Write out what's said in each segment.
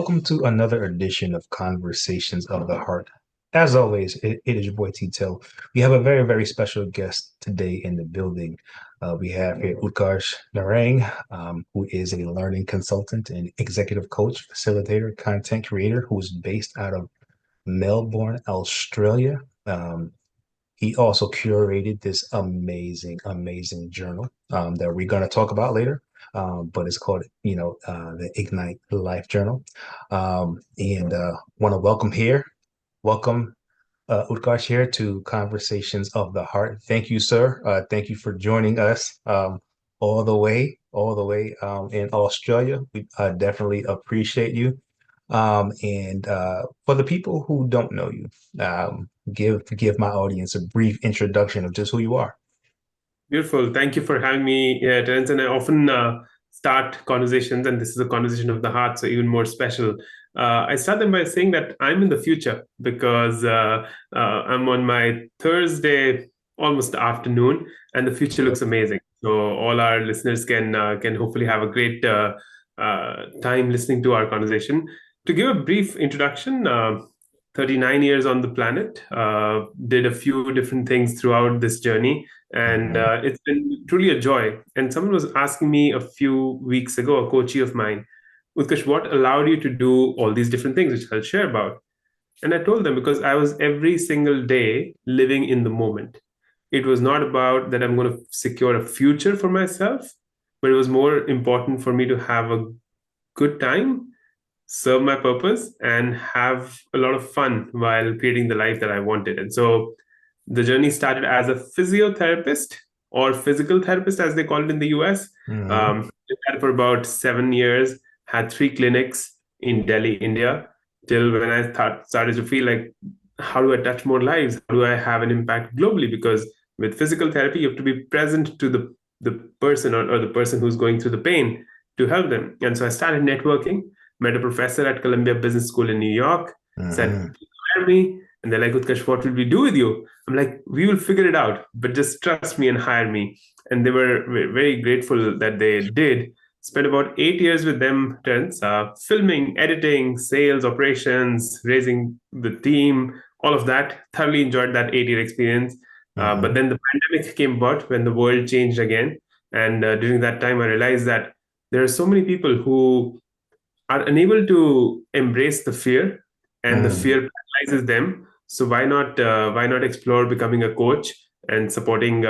welcome to another edition of Conversations of the Heart. As always, it is your boy Tito. We have a very, very special guest today in the building. We have here Utkarsh Narang, who is a learning consultant and executive coach, facilitator, content creator, who is based out of Melbourne, Australia. He also curated this amazing, amazing journal that we're going to talk about later. But it's called, the Ignite Life Journal. And Want to welcome Utkarsh here to Conversations of the Heart. Thank you, sir. Thank you for joining us all the way in Australia. We definitely appreciate you. And for the people who don't know you, give my audience a brief introduction of just who you are. Beautiful. Thank you for having me, Terence. And I often start conversations, and this is a conversation of the heart, so even more special. I start them by saying that I'm in the future because I'm on my Thursday, almost afternoon, and the future looks amazing. So all our listeners can hopefully have a great time listening to our conversation. To give a brief introduction, 39 years on the planet, did a few different things throughout this journey, and Mhm. it's been truly a joy. And someone was asking me a few weeks ago, a coachee of mine, Utkarsh, what allowed you to do all these different things, which I'll share about? And I told them because I was every single day living in the moment. It was not about that I'm going to secure a future for myself, but it was more important for me to have a good time, serve my purpose, and have a lot of fun while creating the life that I wanted. And so the journey started as a physiotherapist or physical therapist, as they call it in the US. Mhm. Did that for about 7 years, had three clinics in Delhi, India, till when I started to feel like, how do I touch more lives? How do I have an impact globally? Because with physical therapy, you have to be present to the person or the person who's going through the pain to help them. And so I started networking, met a professor at Columbia Business School in New York, said, Mhm. hire me. And they're like, Utkarsh, what will we do with you? I'm like, we will figure it out, but just trust me and hire me. And they were very grateful that they did. Spent about 8 years with them, Terence, filming, editing, sales, operations, raising the team, all of that. Thoroughly enjoyed that 8 year experience. But Mhm. then the pandemic came about when the world changed again. And during that time, I realized that there are so many people who are unable to embrace the fear, and the Mhm. fear paralyzes them. So why not explore becoming a coach and supporting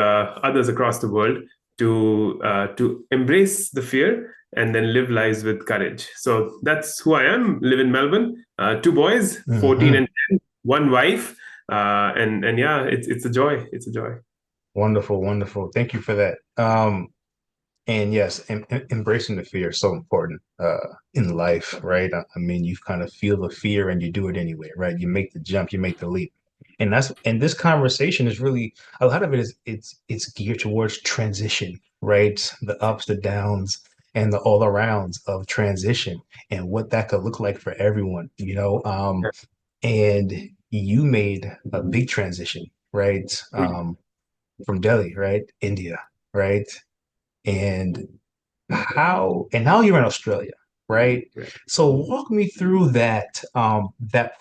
others across the world to embrace the fear and then live lives with courage. So that's who I am. Live in Melbourne. Two boys, 14 Mhm. and 10, one wife, and yeah, it's a joy. It's a joy. Wonderful, wonderful. Thank you for that. And yes, embracing the fear is so important in life, right? I mean, you kind of feel the fear and you do it anyway, right? You make the jump, you make the leap. And this conversation is really a lot of it is it's geared towards transition, right? The ups, the downs, and the all arounds of transition and what that could look like for everyone, you know. And you made a big transition, right? From Delhi, right? India, right? And and now you're in Australia, right? So walk me through that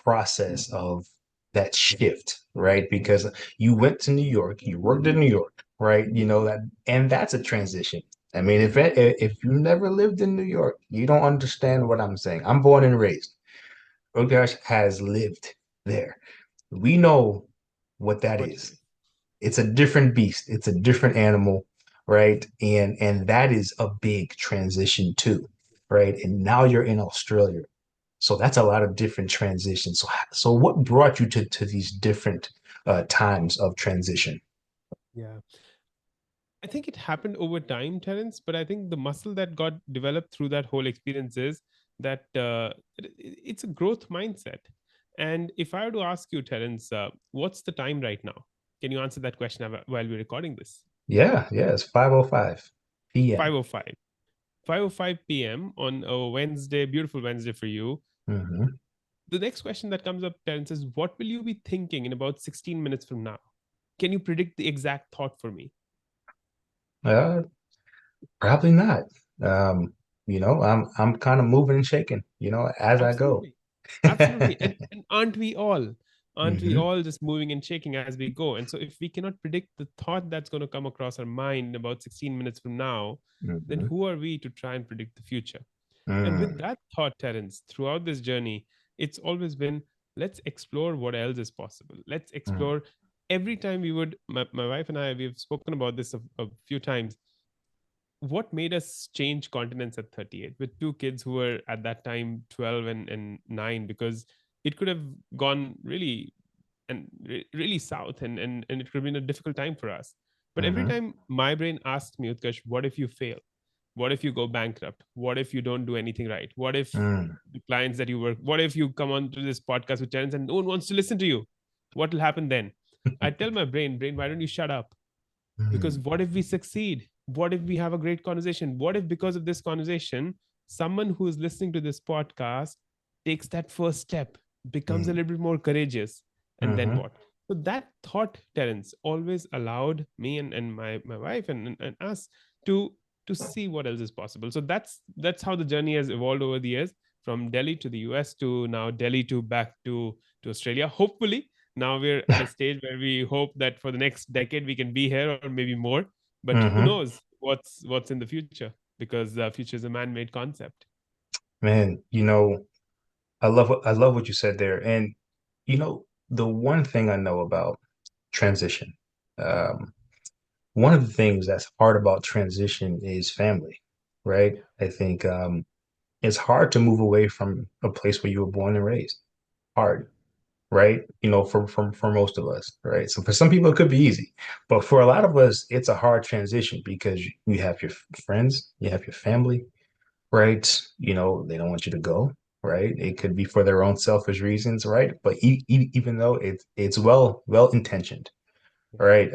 process of that shift, right? Because you went to New York, you worked in New York, right? You know that, and that's a transition. I mean, if you never lived in New York, you don't understand what I'm saying. I'm born and raised. Urgash has lived there. We know what that What? is. It's a different beast. It's a different animal, right? And that is a big transition too, right? And now you're in Australia. So that's a lot of different transitions. So what brought you to these different times of transition? Yeah, I think it happened over time, Terence, but I think the muscle that got developed through that whole experience is that it's a growth mindset. And if I were to ask you, Terence, what's the time right now? Can you answer that question while we're recording this? Yeah, yeah, it's 5:05 p.m. 5:05. 5:05 p.m. on a Wednesday, beautiful Wednesday for you. Hmm. The next question that comes up, Terence, is what will you be thinking in about 16 minutes from now? Can you predict the exact thought for me? Uh, Probably not. Um, I'm kind of moving and shaking, as I go. Absolutely. Absolutely. And aren't we all? Aren't we Hmm. all just moving and shaking as we go? And so if we cannot predict the thought that's going to come across our mind about 16 minutes from now, then Hmm. who are we to try and predict the future? And with Mm, that thought, Terence, throughout this journey, it's always been, let's explore what else is possible. Let's mm, explore. Every time we would, my wife and I, we've spoken about this a few times. What made us change continents at 38 with two kids who were at that time 12 and 9? Because it could have gone really really south, and it could have been a difficult time for us. But every mhm, time my brain asked me, Utkarsh, what if you fail? What if you go bankrupt? What if you don't do anything right? What if mm, the clients that you work, what if you come on to this podcast with Terence and no one wants to listen to you? What will happen then? I tell my brain, why don't you shut up? Because mm, what if we succeed? What if we have a great conversation? What if, because of this conversation, someone who is listening to this podcast takes that first step, becomes a mm, little bit more courageous, and then mhm, what? So that thought, Terence, always allowed me and my wife and us to to see what else is possible. So that's how the journey has evolved over the years, from Delhi to the US to now Delhi to back to Australia. Hopefully, now we're at a stage where we hope that for the next decade we can be here or maybe more. But who mhm. knows what's in the future? Because the future is a man-made concept. Man, I love what you said there. And the one thing I know about transition, Yeah, um, one of the things that's hard about transition is family, right? yeah, I think it's hard to move away from a place where you were born and raised. Hard, right? For most of us, right? So for some people it could be easy, but for a lot of us, it's a hard transition because you have your friends, you have your family, right? They don't want you to go, right? It could be for their own selfish reasons, right? But even though it's well intentioned, yeah. right?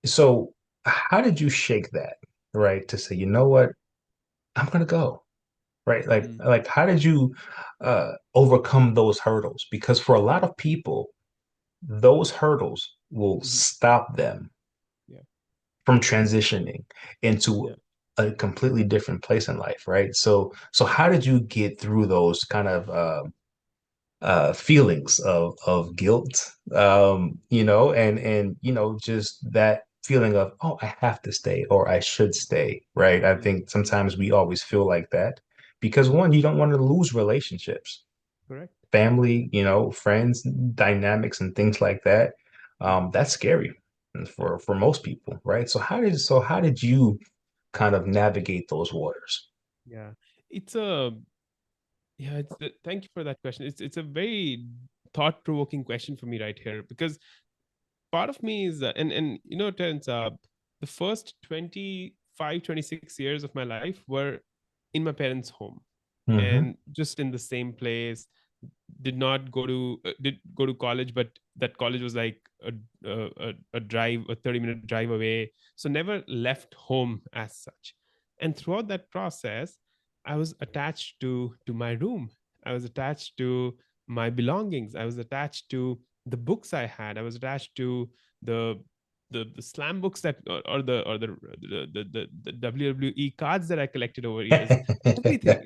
So how did you shake that, right? To say, you know what, I'm gonna go, right? Like Mm, like how did you overcome those hurdles? Because for a lot of people, those hurdles will mhm. stop them Yeah, from transitioning into yeah. a completely different place in life, right? So how did you get through those kind of feelings of guilt, and just that feeling of, oh, I have to stay or I should stay, right? I Mm, think sometimes we always feel like that because one, you don't want to lose relationships, correct. family, friends, dynamics and things like that. Mm, That's scary yeah, for most people, right? So how did you kind of navigate those waters? yeah. It's a Yeah, thank you for that question. It's a very thought-provoking question for me right here, because part of me is and Terence, the first 25, 26 years of my life were in my parents' home, Hmm. and just in the same place. Did go to college, but that college was like a drive, a 30-minute drive away, so never left home as such. And throughout that process, I was attached to my room. I was attached to my belongings. I was attached to the books I had. I was attached to the the slam books that, or the WWE cards that I collected over years.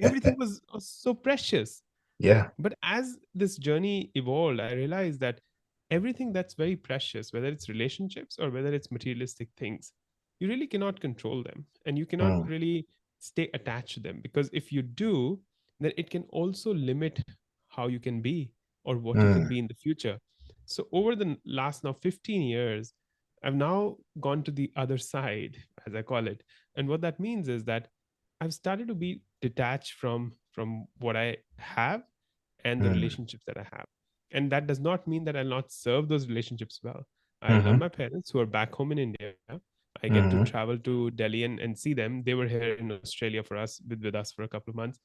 Everything was so precious. Yeah. But as this journey evolved, I realized that everything that's very precious, whether it's relationships or whether it's materialistic things, you really cannot control them, and you cannot Mm, really stay attached to them, because if you do, then it can also limit how you can be or what you can mm, be in the future. So over the last now 15 years, I've now gone to the other side, as I call it. And what that means is that I've started to be detached from what I have and the mm, relationships that I have. And that does not mean that I'll not serve those relationships well. I love mhm, my parents who are back home in India. I get to mhm. travel to Delhi and see them. They were here in Australia for us, with us for a couple of months,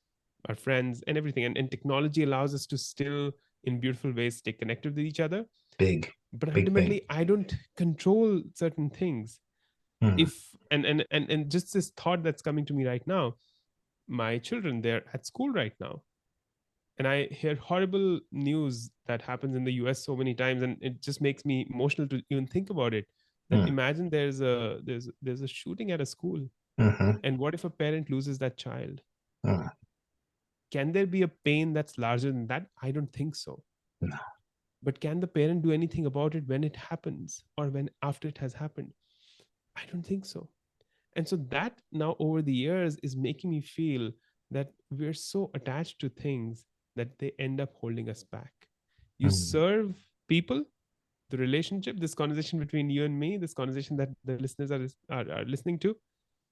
our friends and everything. And technology allows us to still, in beautiful ways, stay connected with each other. Big, But big thing. ultimately, I don't control certain things. Mm, If and just this thought that's coming to me right now, my children, they're at school right now, and I hear horrible news that happens in the US so many times, and it just makes me emotional to even think about it. That mm, imagine there's a shooting at a school. Mm-hmm. And what if a parent loses that child? Mm. Can there be a pain that's larger than that? I don't think so. No. But can the parent do anything about it when it happens or when after it has happened? I don't think so. And so that now over the years is making me feel that we're so attached to things that they end up holding us back. You Mm. serve people, the relationship, this conversation between you and me, this conversation that the listeners are listening to.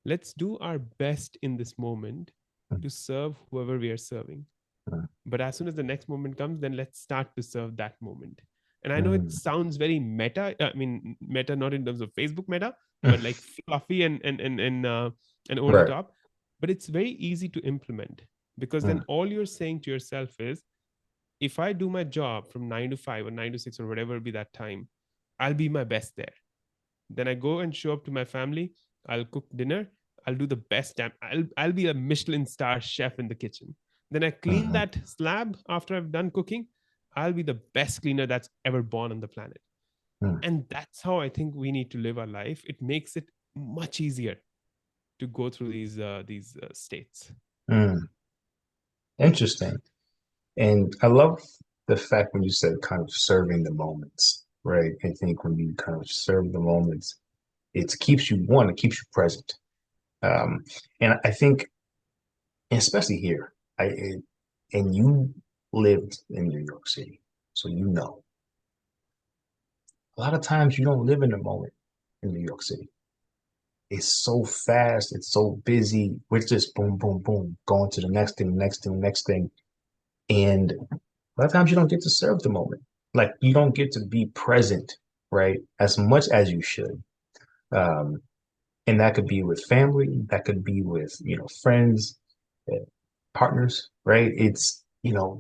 Let's do our best in this moment Mm. to serve whoever we are serving. But as soon as the next moment comes, then let's start to serve that moment. And I know it Mm. sounds very meta. I mean, meta not in terms of Facebook meta, but Mm. like fluffy and over the Right. top. But it's very easy to implement, because then Mm. all you're saying to yourself is, if I do my job from 9 to 5 or 9 to 6 or whatever be that time, I'll be my best there. Then I go and show up to my family. I'll cook dinner. I'll do the best. I'll be a Michelin star chef in the kitchen. Then I clean Mm. that slab after I've done cooking. I'll be the best cleaner that's ever born on the planet. Mm. And that's how I think we need to live our life. It makes it much easier to go through these states. Mm. Interesting. And I love the fact when you said kind of serving the moments, right? I think when you kind of serve the moments, it keeps you one, it keeps you present. Um, and I think, especially here, and you lived in New York City, so you know, a lot of times you don't live in the moment in New York City. It's so fast, it's so busy. We're just boom, boom, boom, going to the next thing, next thing, next thing. And a lot of times you don't get to serve the moment. Like you don't get to be present, right? As much as you should. Um, and that could be with family, that could be with, friends, uh, partners, right? It's,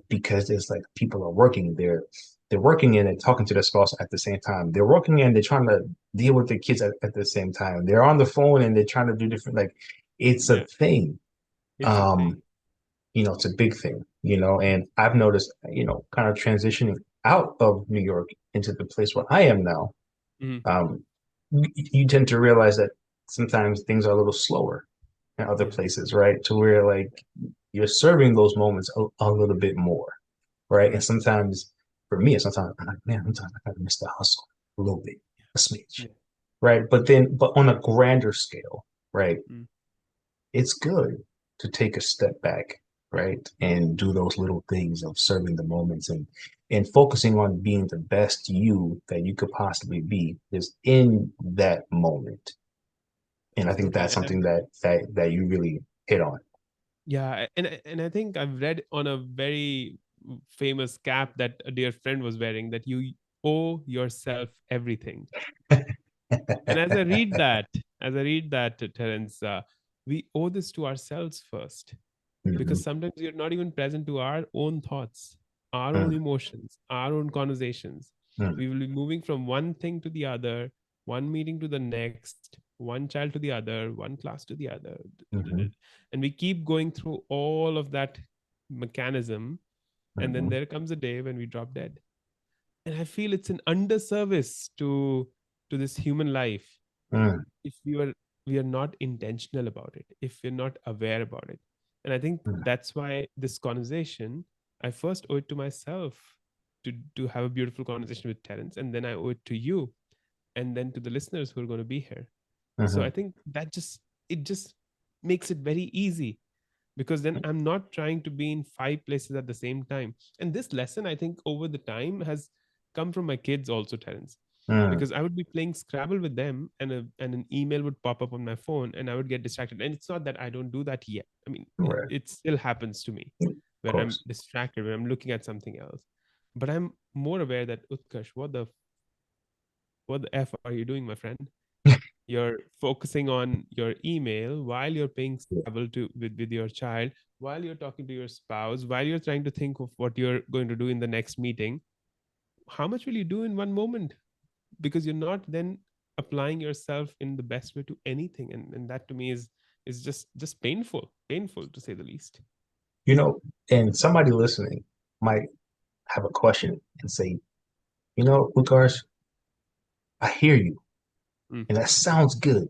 because it's like people are working there. They're working and they're talking to their spouse at the same time. They're working and they're trying to deal with their kids at the same time. They're on the phone and they're trying to do different, like it's a Yeah, thing. it's a Um, thing. it's a big thing, and I've noticed, kind of transitioning out of New York into the place where I am now, Mhm. you tend to realize that sometimes things are a little slower in other Yeah, places, right? To where like you're serving those moments a little bit more, right? And correct. sometimes for me, sometimes I'm like, man, sometimes I gotta miss the hustle a little bit, a smidge, Yeah. right? But on a grander scale, right? Mm. It's good to take a step back, right? And do those little things of serving the moments and focusing on being the best you that you could possibly be is in that moment. And I think Absolutely. that's something that you really hit on. Yeah, and I think I've read on a very famous cap that a dear friend was wearing, that you owe yourself everything. And as I read that, Terence, we owe this to ourselves first, because Mhm. sometimes you're not even present to our own thoughts, our own Mm. emotions, our own conversations. Mm. We will be moving from one thing to the other, one meeting to the next, one child to the other, one class to the other. Mhm. And we keep going through all of that mechanism. And then Mhm. there comes a day when we drop dead. And I feel it's an underservice to this human life Mm. if we are not intentional about it, if we're not aware about it. And I think Mm. that's why this conversation, I first owe it to myself to have a beautiful conversation with Terence, and then I owe it to you, and then to the listeners who are going to be here. So I Mhm. think that just makes it very easy, because then I'm not trying to be in 5 places at the same time. And this lesson, I think, over the time has come from my kids also, Terence, Mm. because I would be playing Scrabble with them, and an email would pop up on my phone, and I would get distracted. And it's not that I don't do that yet. I mean, Right. it still happens to me Of where I'm course. distracted, when I'm looking at something else. But I'm more aware that, Utkarsh, what the F are you doing, my friend? You're focusing on your email while you're playing Yeah. Scrabble with your child, while you're talking to your spouse, while you're trying to think of what you're going to do in the next meeting. How much will you do in one moment? Because you're not then applying yourself in the best way to anything. And that to me is just painful to say the least. And somebody listening might have a question and say, Utkarsh, I hear you, Mm, and that sounds good.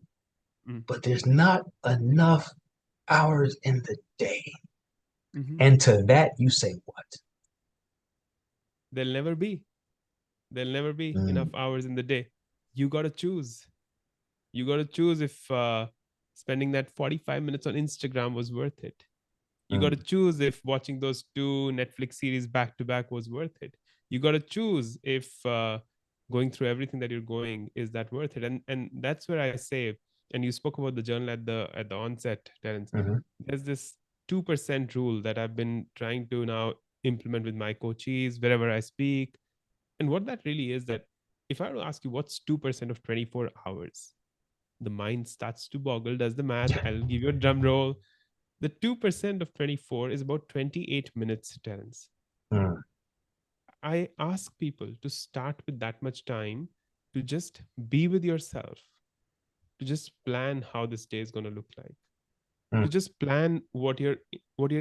Mm. but there's not enough hours in the day. Hmm. And to that, you say what? There'll never be. There'll never be enough Mm, hours in the day. You got to choose. You got to choose if spending that 45 minutes on Instagram was worth it. You got to mm, choose if watching those two Netflix series back to back was worth it. You got to choose if going through everything that you're going, is that worth it? And that's where I say, and you spoke about the journal at the onset, Terence. mhm, There's this 2% rule that I've been trying to now implement with my coaches wherever I speak. And what that really is, that if I were to ask you what's 2% of 24 hours, the mind starts to boggle, does the math. I'll give you a drum roll. The 2% of 24 is about 28 minutes, Terence. mm, I ask people to start with that much time to just be with yourself, to just plan how this day is going to look like, mm, to just plan what your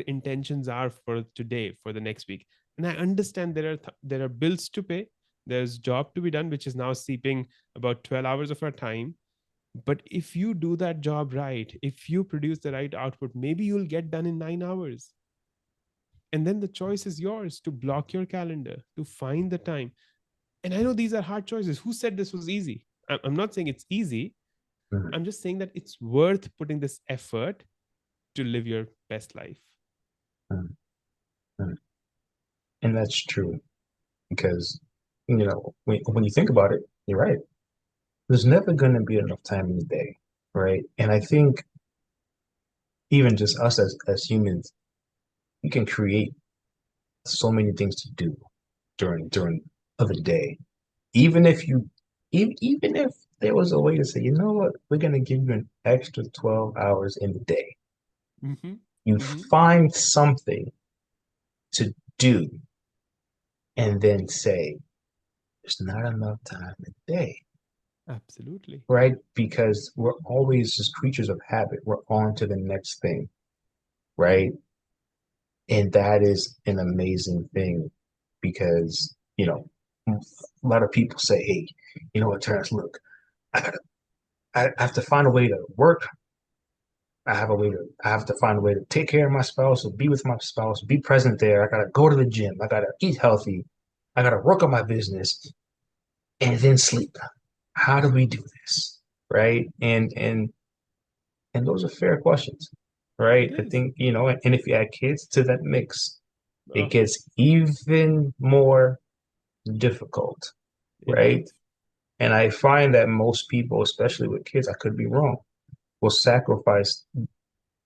intentions are for today, for the next week. And I understand there are bills to pay, there's job to be done, which is now seeping about 12 hours of our time. But if you do that job right, if you produce the right output, maybe you'll get done in 9 hours. And then the choice is yours to block your calendar, to find the time. And I know these are hard choices. Who said this was easy? I'm not saying it's easy. mm, I'm just saying that it's worth putting this effort to live your best life. mm, mm. And that's true because, when you think about it, you're right. There's never going to be enough time in the day, right? And I think even just us as humans, we can create so many things to do during of the day. Even if you, even if there was a way to say, you know what, we're going to give you an extra 12 hours in the day. Mm-hmm. You Mm-hmm. find something to do and then say, there's not enough time in the day, Absolutely. right? Because we're always just creatures of habit. We're on to the next thing, right? And that is an amazing thing because, a lot of people say, hey, you know what, Terrence, look, I gotta, I have to find a way to work. I have to find a way to take care of my spouse or be with my spouse, be present there. I gotta go to the gym. I gotta eat healthy. I gotta work on my business and then sleep. How do we do this? Right? And those are fair questions, right? It I is. think, and if you add kids to that mix, it Oh, gets even more difficult, it right? does. And I find that most people, especially with kids, I could be wrong, will sacrifice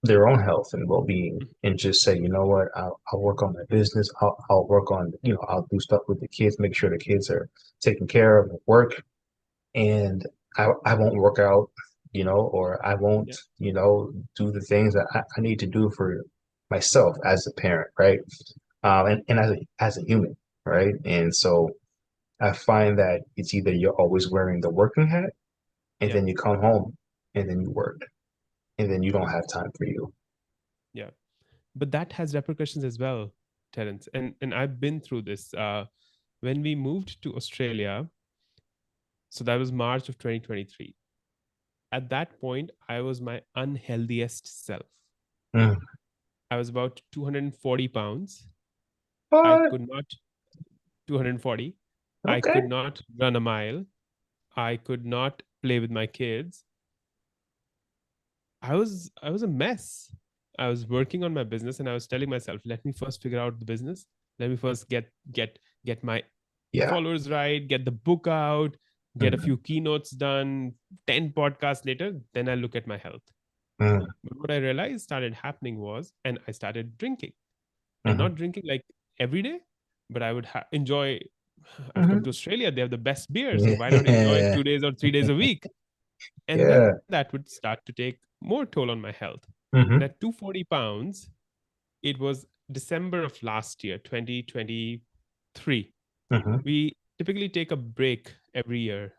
their own health and well-being and just say, you know what, I'll work on my business. I'll work on, I'll do stuff with the kids, make sure the kids are taken care of at work, and I won't work out, or I won't, Yeah. do the things that I need to do for myself as a parent, right? And as a human, right? And so I find that it's either you're always wearing the working hat and Yeah. then you come home and then you work and then you don't have time for you. Yeah. But that has repercussions as well, Terence. And I've been through this. When we moved to Australia, so that was March of 2023. At that point, I was my unhealthiest self. Mm. I was about 240 pounds. I What? could not, 240. I Okay. could not run a mile. I could not play with my kids. I was a mess. I was working on my business and I was telling myself, let me first figure out the business. Let me first get my Yeah. followers right, get the book out, get a Mm, few keynotes done, 10 podcasts later, then I look at my health. mm, But what I realized started happening was, and I started drinking, and mhm, not drinking like every day, but I would enjoy. I've come mhm. to Australia, they have the best beer. So why not enjoy Yeah. 2 days or 3 days a week? And then Yeah. that would start to take more toll on my health. And Hmm. at 240 pounds, it was December of last year, 2023. Hmm. We typically take a break every year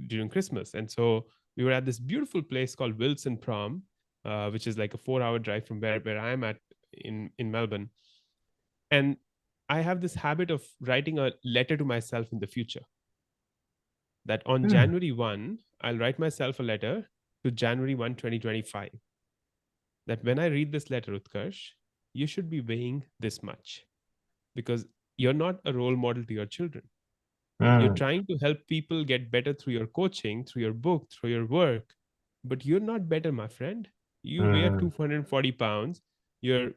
during Christmas. And so we were at this beautiful place called Wilson Prom, which is like a 4 hour drive from where I'm at in Melbourne. And I have this habit of writing a letter to myself in the future, that on Mm, January 1, I'll write myself a letter to January 1, 2025, that when I read this letter, Utkarsh, you should be weighing this much, because you're not a role model to your children. You're Mm, trying to help people get better through your coaching, through your book, through your work, but you're not better, my friend. You weigh mm. 240 pounds, you're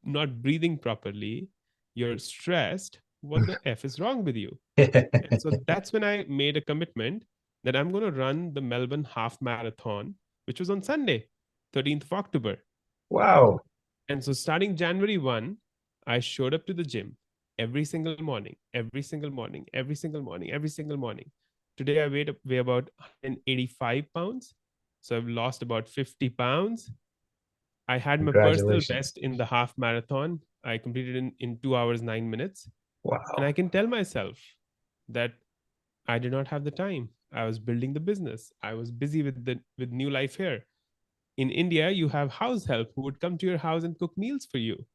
not breathing properly, you're stressed. What the F is wrong with you? And so that's when I made a commitment that I'm going to run the Melbourne half marathon, which was on Sunday, 13th of October. Wow. And so starting January 1, I showed up to the gym every single morning, every single morning, every single morning, every single morning. Today I weigh about 185 pounds. So I've lost about 50 pounds. I had my personal Congratulations. best in the half marathon. I completed in 2 hours, 9 minutes. And Wow. I can tell myself that I did not have the time. I was building the business. I was busy with new life here. In India, you have house help who would come to your house and cook meals for you,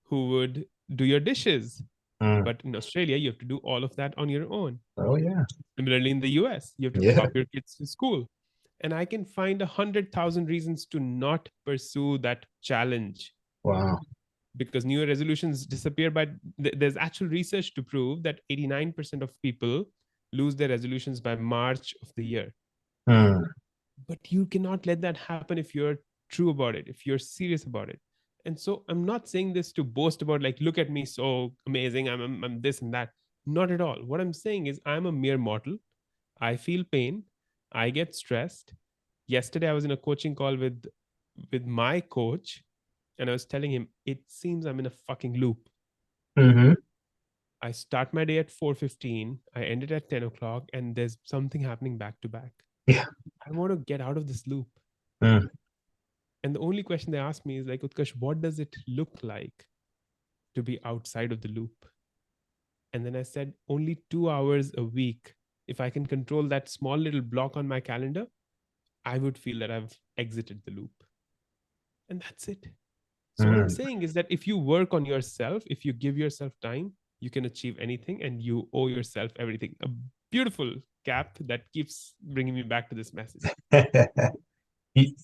who would do your dishes. Mm. But in Australia, you have to do all of that on your own. Oh yeah. Similarly, in the US, you have to pick Yeah. up your kids to school. And I can find 100,000 reasons to not pursue that challenge, Wow. because New Year resolutions disappear. But there's actual research to prove that 89% of people lose their resolutions by March of the year. Mm. But you cannot let that happen if you're true about it, if you're serious about it. And so I'm not saying this to boast about, like, look at me, so amazing, I'm this and that. Not at all. What I'm saying is I'm a mere mortal. I feel pain, I get stressed. Yesterday I was in a coaching call with my coach, and I was telling him it seems I'm in a fucking loop. Mm-hmm. I start my day at 4:15, I end it at 10 o'clock, and there's something happening back to back. Yeah. I want to get out of this loop. Mm. And the only question they ask me is like, Utkarsh, what does it look like to be outside of the loop? And then I said, only 2 hours a week. If I can control that small little block on my calendar, I would feel that I've exited the loop. And that's it. So what I'm Mm. saying is that if you work on yourself, if you give yourself time, you can achieve anything, and you owe yourself everything. A beautiful cap that keeps bringing me back to this message. You,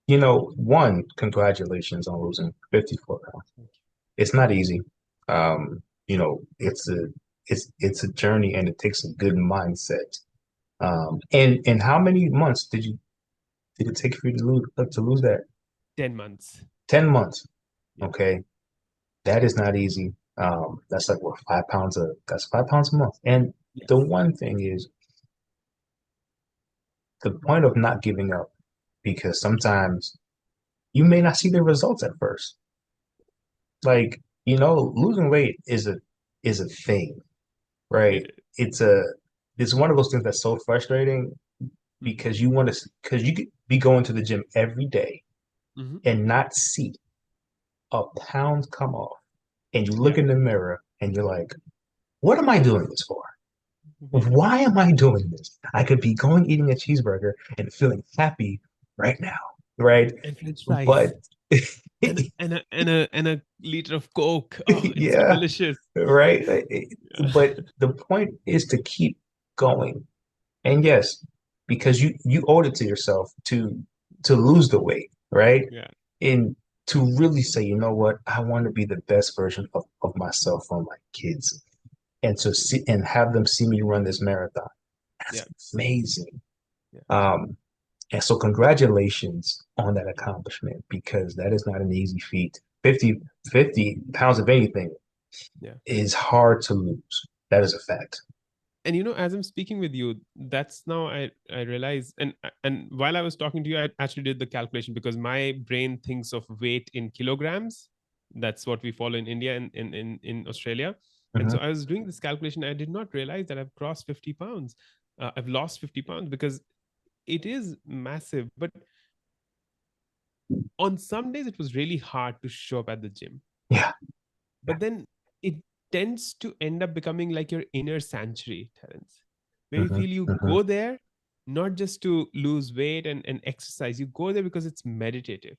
you know, one, congratulations on losing 54 pounds. Thank It's not easy. You know, it's a journey and it takes a good mindset. And how many months did it take for you to lose that? 10 months. 10 months. Yeah. Okay. That is not easy. That's like what, 5 pounds that's 5 pounds a month. And the Yes. one thing is the point of not giving up, because sometimes you may not see the results at first. Like, you know, losing weight is a thing, right? It is. It's a it's one of those things that's so frustrating Mhm. because because you could be going to the gym every day Mhm. and not see a pound come off. And you look Yeah. in the mirror and you're like, what am I doing this for? Yeah. Why am I doing this? I could be going eating a cheeseburger and feeling happy right now, right? And French But fries and a liter of Coke. Oh, it's so yeah, delicious. right. But Yeah. the point is to keep going. And yes, because you owed it to yourself to lose the weight, right? Yeah. And to really say, you know what, I want to be the best version of myself for my kids. And to see and have them see me run this marathon. Yeah. That's amazing. Yeah. Um, and so congratulations on that accomplishment because that is not an easy feat. 50 pounds of anything Yeah. is hard to lose. That is a fact. And as I'm speaking with you, that's now I realize, and while I was talking to you, I actually did the calculation, because my brain thinks of weight in kilograms. That's what we follow in India and in Australia. And Hmm. so I was doing this calculation. I did not realize that I've crossed 50 pounds. I've lost 50 pounds, because it is massive. But on some days, it was really hard to show up at the gym. Yeah. But then it tends to end up becoming like your inner sanctuary, Terence, where you Hmm. feel you Hmm. go there not just to lose weight and exercise, you go there because it's meditative.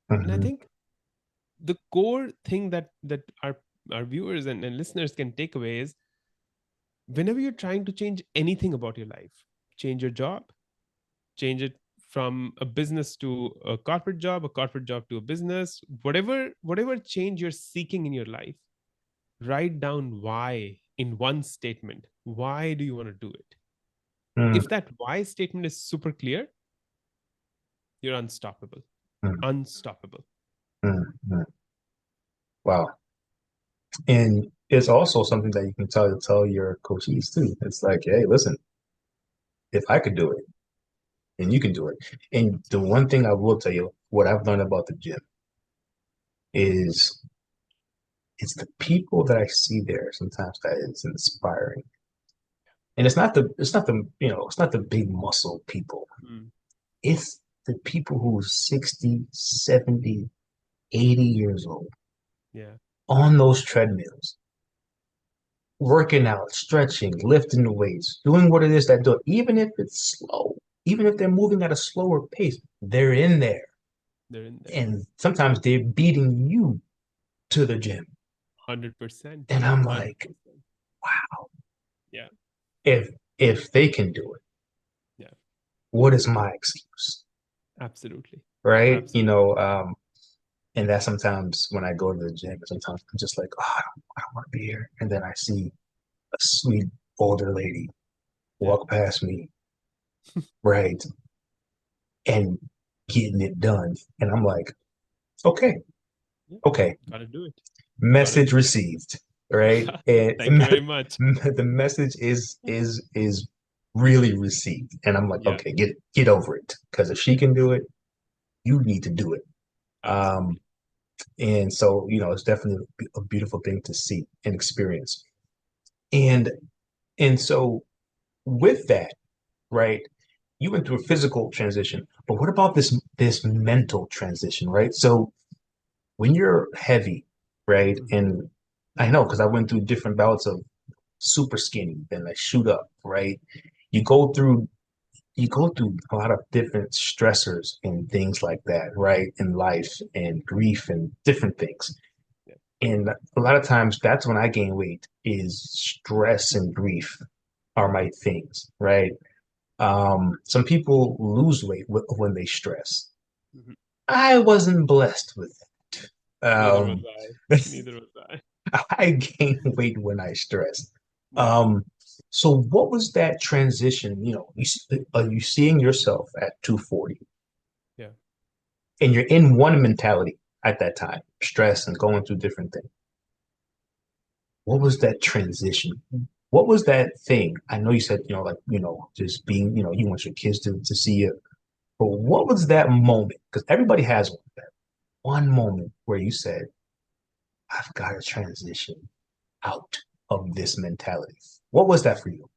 And I Hmm. think the core thing that our viewers and listeners can take away is, whenever you're trying to change anything about your life, change your job, change it from a business to a corporate job, a corporate job to a business, whatever change you're seeking in your life, write down why in one statement. Why do you want to do it? Mm, If that why statement is super clear, you're unstoppable. mm, Unstoppable. mm, mm. Wow. And it's also something that you can tell your coachees too. It's like, hey, listen, if I could do it, then you can do it. And the one thing I will tell you, what I've learned about the gym is it's the people that I see there sometimes that is inspiring. And it's not the big muscle people. Mm, It's the people who are 60, 70, 80 years old yeah, on those treadmills, working out, stretching, lifting the weights, doing what it is that do it, even if it's slow, even if they're moving at a slower pace, they're in there. they're in there. And sometimes they're beating you to the gym. 100%. And I'm like, 100%. wow, Yeah, if they can do it, yeah, what is my excuse? absolutely. Right? Absolutely. And that sometimes when I go to the gym, sometimes I'm just like, oh, I don't want to be here. And then I see a sweet older lady Yeah. walk past me, right, and getting it done. And I'm like, okay, Yeah. okay, Gotta do it. Gotta message do it. received, right? And Thank you very much. the message is really received. And I'm like, Yeah, okay, get over it. Because if she can do it, you need to do it. Um, absolutely. and so, it's definitely a beautiful thing to see and experience. And and so with that, right, you went through a physical transition, but what about this mental transition, right? So when you're heavy, right, Mhm. and I know because I went through different bouts of super skinny, then I shoot up, right? You go through you go through a lot of different stressors and things like that, right, in life and grief and different things. Yeah. And a lot of times that's when I gain weight is stress and grief are my things, right? Some people lose weight when they stress. Mhm. I wasn't blessed with that. Neither was I. Neither was I. I gain weight when I stress. Yeah. Um, so what was that transition? Are you seeing yourself at 240 Yeah. and you're in one mentality at that time, stress and going through different things? What was that transition? What was that thing? I know you said, just being, you want your kids to see you. But what was that moment? Because everybody has one, that one moment where you said, I've got to transition out of this mentality. What was that for you?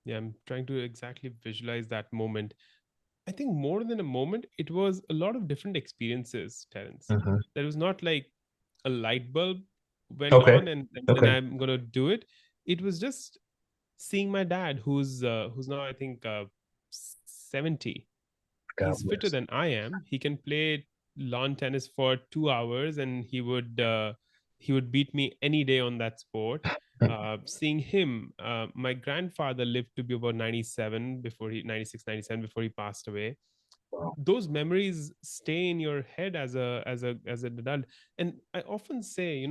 Yeah. I'm trying to exactly visualize that moment. I think more than a moment, it was a lot of different experiences, Terence. Hmm. There was not like a light bulb went Okay. on and then Okay. I'm gonna do it. It was just seeing my dad, who's now I think 70. God He's fitter bless. than I am. He can play lawn tennis for 2 hours, and he would beat me any day on that sport. Seeing him, my grandfather lived to be about 97 before he 96, 97 before he passed away. Wow. Those memories stay in your head as an adult. And I often say,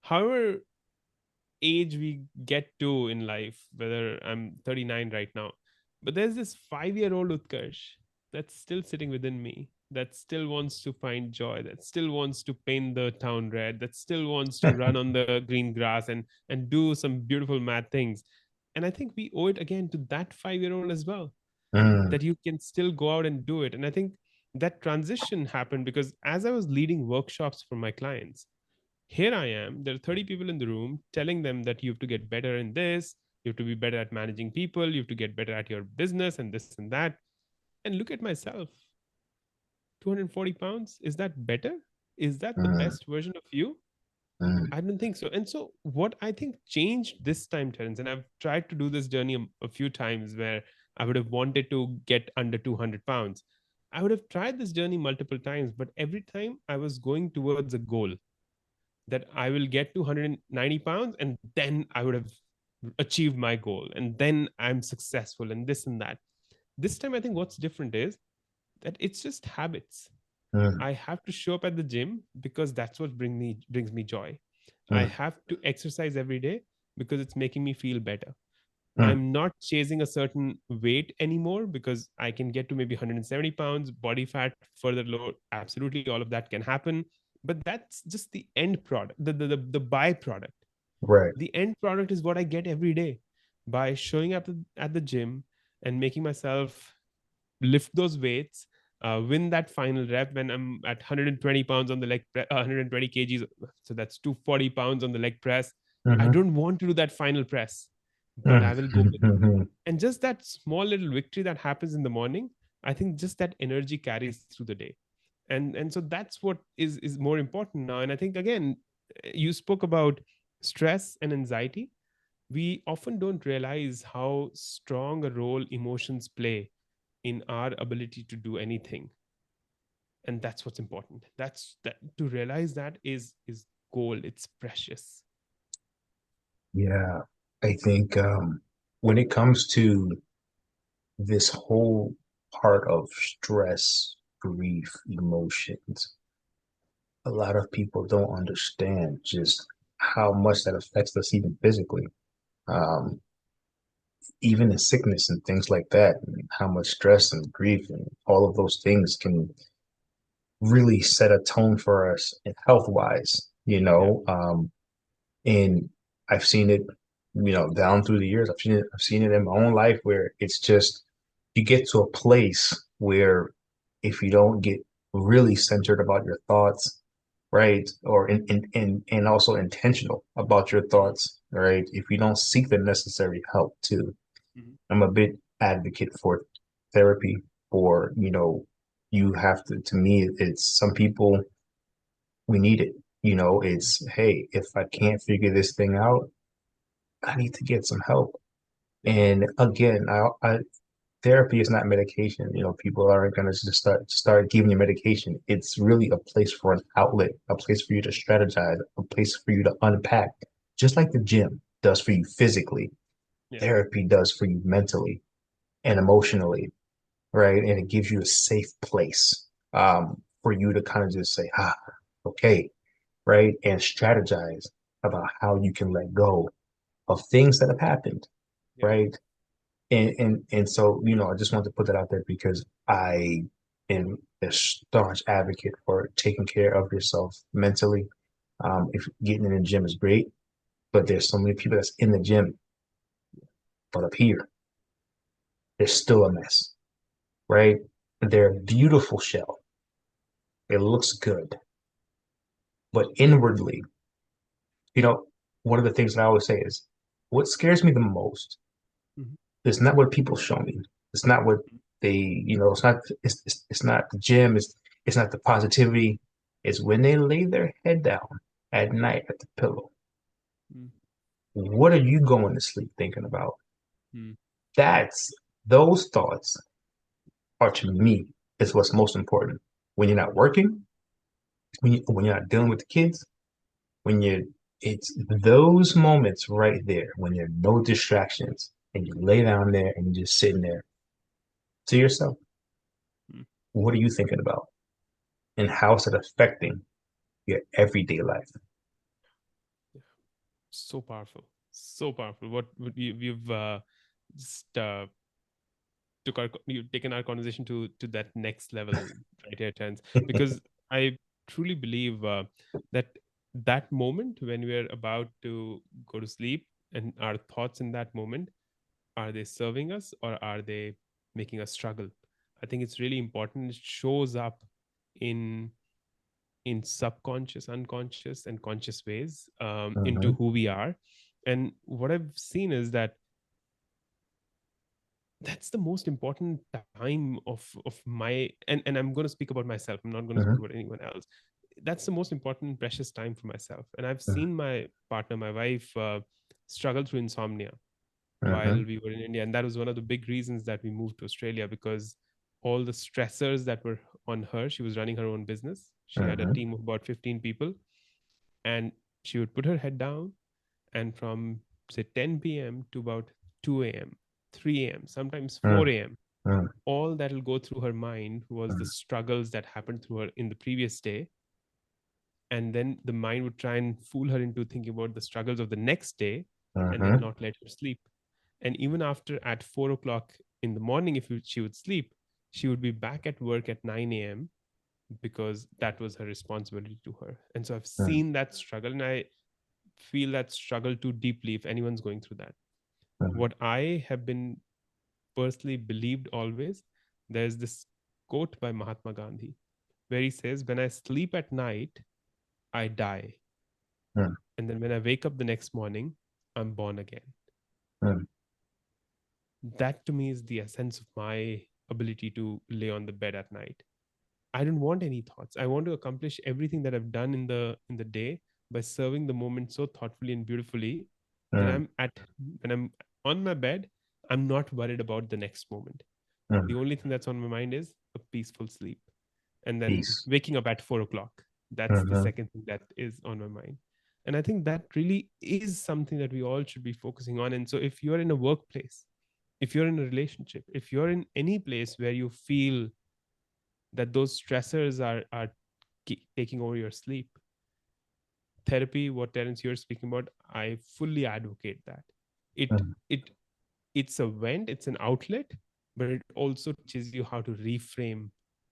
however age we get to in life, whether I'm 39 right now, but there's this 5-year-old Utkarsh that's still sitting within me, that still wants to find joy, that still wants to paint the town red, that still wants to run on the green grass and do some beautiful mad things. And I think we owe it again to that 5-year-old as well, Mm, that you can still go out and do it. And I think that transition happened because as I was leading workshops for my clients, here I am, there are 30 people in the room telling them that you have to get better in this, you have to be better at managing people, you have to get better at your business and this and that. And look at myself, 240 pounds. Is that better? Is that the mm, best version of you? mm, I don't think so. And so, what I think changed this time, Terence, and I've tried to do this journey a few times where I would have wanted to get under 200 pounds. I would have tried this journey multiple times, but every time I was going towards a goal that I will get to 190 pounds and then I would have achieved my goal, and then I'm successful, and this and that. This time, I think what's different is that it's just habits. Mm, I have to show up at the gym because that's what brings me joy. I mm, have to exercise every day because it's making me feel better. mm. I'm not chasing a certain weight anymore because I can get to maybe 170 pounds, body fat further low. Absolutely, all of that can happen. But that's just the end product, the byproduct. Right. The end product is what I get every day by showing up at the gym and making myself lift those weights, win that final rep when I'm at 120 pounds on the 120 kgs. So that's 240 pounds on the leg press. I Mm-hmm. don't want to do that final press, but I will go with it. Mm-hmm. And just that small little victory that happens in the morning, I think just that energy carries through the day. And so that's what is more important now. And I think, again, you spoke about stress and anxiety. We often don't realize how strong a role emotions play in our ability to do anything, and that's what's important. That's that, to realize that is gold. It's precious. Yeah, I think when it comes to this whole part of stress, grief, emotions, a lot of people don't understand just how much that affects us even physically. Um, Even in sickness and things like that, and how much stress and grief and all of those things can really set a tone for us health wise, Yeah. and I've seen it, down through the years. I've seen it in my own life where it's just you get to a place where if you don't get really centered about your thoughts, right, or and also intentional about your Mhm. thoughts, right, if you don't seek the necessary help too. Mhm. I'm a big advocate for therapy, for, you have to me, it's some people, we need it. It's, hey, if I can't figure this thing out, I need to get some help. Yeah. And again, therapy is not medication. People aren't going to just start giving you medication. It's really a place for an outlet, a place for you to strategize, a place for you to unpack, just like the gym does for you physically. Yeah. Therapy does for you mentally and emotionally, right? And it gives you a safe place for you to kind of just say, okay, right? And strategize about how you can let go of things that have happened, Yeah. right? And so, I just want to put that out there because I am a staunch advocate for taking care of yourself mentally. If getting in the gym is great, but there's so many people that's in the gym, but up here, they're still a mess, right? They're a beautiful shell. It looks good, but inwardly, you know, one of the things that I always say is what scares me the most Mhm. is not what people show me. It's not what they, it's not the gym, it's not the positivity. It's when they lay their head down at night at the pillow. Mhm. What are you going to sleep thinking about? Mhm. That's those thoughts are to me is what's most important. When you're not working, when you're not dealing with the kids, when you it's those moments right there when there are no distractions and you lay down there and you're just sitting there to yourself. Mhm. What are you thinking about? And how is it affecting your everyday life? Yeah. So powerful. So powerful. What you've just you've taken our conversation to that next level right here, Terence, because I truly believe that that moment when we're about to go to sleep, and our thoughts in that moment, are they serving us or are they making us struggle? I think it's really important. It shows up in subconscious, unconscious, and conscious ways, into Mm-hmm, who we are. And what I've seen is that that's the most important time of my, and I'm going to speak about myself, I'm not going to speak mm-hmm, about anyone else. That's the most important precious time for myself. And I've seen my partner, my wife, struggle through insomnia while mm-hmm, we were in India. And that was one of the big reasons that we moved to Australia, because all the stressors that were on her, she was running her own business. She had a mm-hmm, team of about 15 people, and she would put her head down, and from say 10 p.m. to about 2 a.m., 3 a.m., sometimes mm, 4 a.m., mm, all that will go through her mind was the mm, struggles that happened through her in the previous day. And then the mind would try and fool her into thinking about the struggles of the next day and then mhm, not let her sleep. And even after at 4 o'clock in the morning, if she would sleep, she would be back at work at 9 a.m. because that was her responsibility to her. And so I've mm, seen that struggle, and I feel that struggle too deeply if anyone's going through that. mm, What I have been personally believed always, there's this quote by Mahatma Gandhi where he says, "When I sleep at night, I die. mm, And then when I wake up the next morning, I'm born again." mm, That to me is the essence of my ability to lay on the bed at night. I don't want any thoughts. I want to accomplish everything that I've done in the day by serving the moment so thoughtfully and beautifully that mm, when I'm on my bed, I'm not worried about the next moment. mm. The only thing that's on my mind is a peaceful sleep. And then Peace. waking up at 4 o'clock. That's the Mhm, second thing that is on my mind. And I think that really is something that we all should be focusing on. And so if you're in a workplace, if you're in a relationship, if you're in any place where you feel that those stressors are taking over your sleep, therapy, what Terence you're speaking about, I fully advocate that. It mm, it it's a vent, it's an outlet, but it also teaches you how to reframe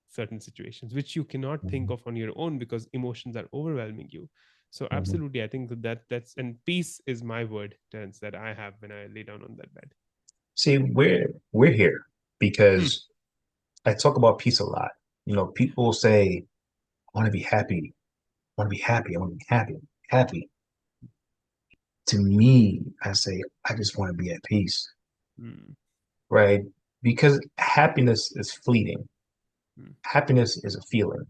certain situations which you cannot think mhm, of on your own because emotions are overwhelming you. So mhm. absolutely, I think that's and peace is my word, Terence, that I have when I lay down on that bed. See, we're here Hmm. because I talk about peace a lot. People say, I want to be happy. I want to be happy. I want to be happy. Happy. To me, I say, I just want to be at peace, Hmm. right? Because happiness is fleeting. Hmm. Happiness is a feeling,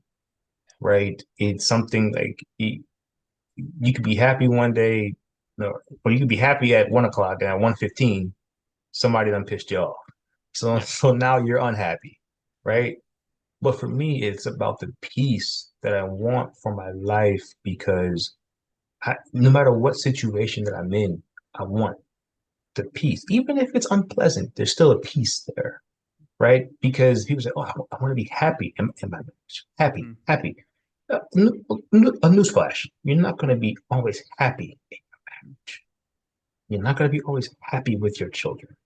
right? It's something like you could be happy one day, or you could be happy at 1 o'clock and at 1:15, somebody done pissed you off. So Yeah. so now you're unhappy, right? But for me, it's about the peace that I want for my life because no matter what situation that I'm in, I want the peace. Even if it's unpleasant, there's still a peace there, right? Because people say, "Oh, I want to be happy in my marriage. Happy, Hmm. happy." A newsflash: you're not going to be always happy in your marriage. You're not going to be always happy with your children.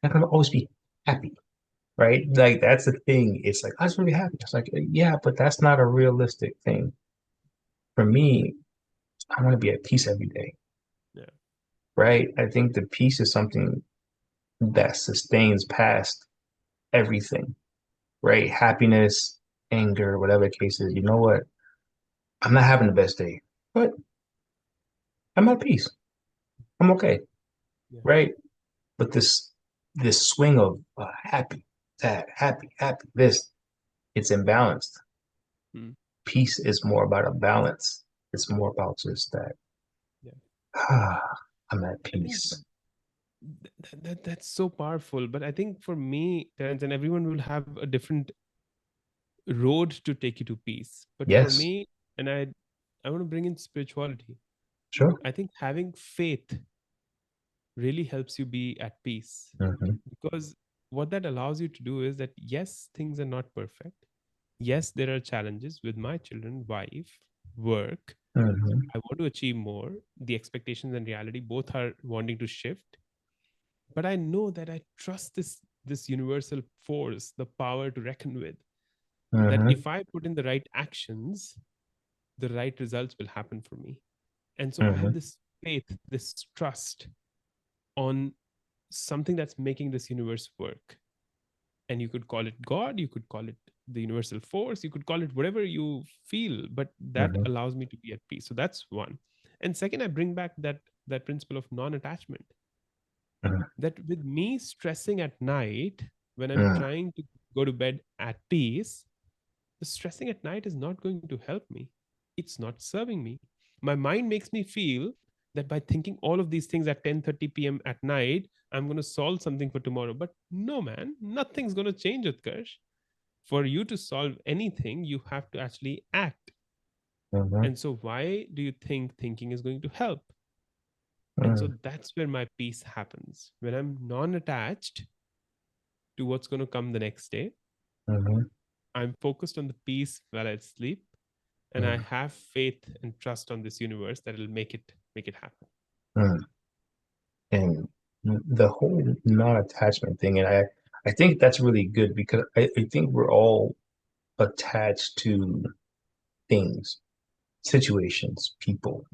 You're not going to always be happy, right? Like that's the thing. It's like I just want to be happy. It's like yeah, but that's not a realistic thing. For me, I want to be at peace every day, Yeah. right? I think the peace is something that sustains past everything, right? Happiness, anger, whatever the case is. You know what? I'm not having the best day, but I'm at peace. I'm okay, Yeah. right? But this swing of happy, sad, happy, happy, this it's imbalanced. Hmm. Peace is more about a balance. It's more about just that Yeah. I'm at I think peace. that's so powerful. But I think for me, Terence, and everyone will have a different road to take you to peace. But for Yes, me, and I want to bring in spirituality. sure. I think having faith really helps you be at peace, Hmm. because what that allows you to do is that yes, things are not perfect. Yes, there are challenges with my children, wife, work. Hmm. I want to achieve more. The expectations and reality both are wanting to shift, but I know that I trust this universal force, the power to reckon with, that Hmm. if I put in the right actions, the right results will happen for me. And so I have Hmm. this faith, this trust on something that's making this universe work. And you could call it God, you could call it the universal force, you could call it whatever you feel, but that Hmm. allows me to be at peace. So that's one. And second, I bring back that principle of non-attachment, Hmm. that with me stressing at night when I'm Hmm. trying to go to bed at peace, the stressing at night is not going to help me. It's not serving me. My mind makes me feel that by thinking all of these things at 10:30 p.m. at night, I'm going to solve something for tomorrow. But no, man, nothing's going to change, Utkarsh. For you to solve anything, you have to actually act. Hmm. And so, why do you think thinking is going to help? And so mm, that's where my peace happens. When I'm non-attached to what's going to come the next day, mhm, I'm focused on the peace while I sleep, and I mm, have faith and trust on this universe that it'll make it happen. mm. And the whole non-attachment thing, and I think that's really good because I think we're all attached to things, situations, people,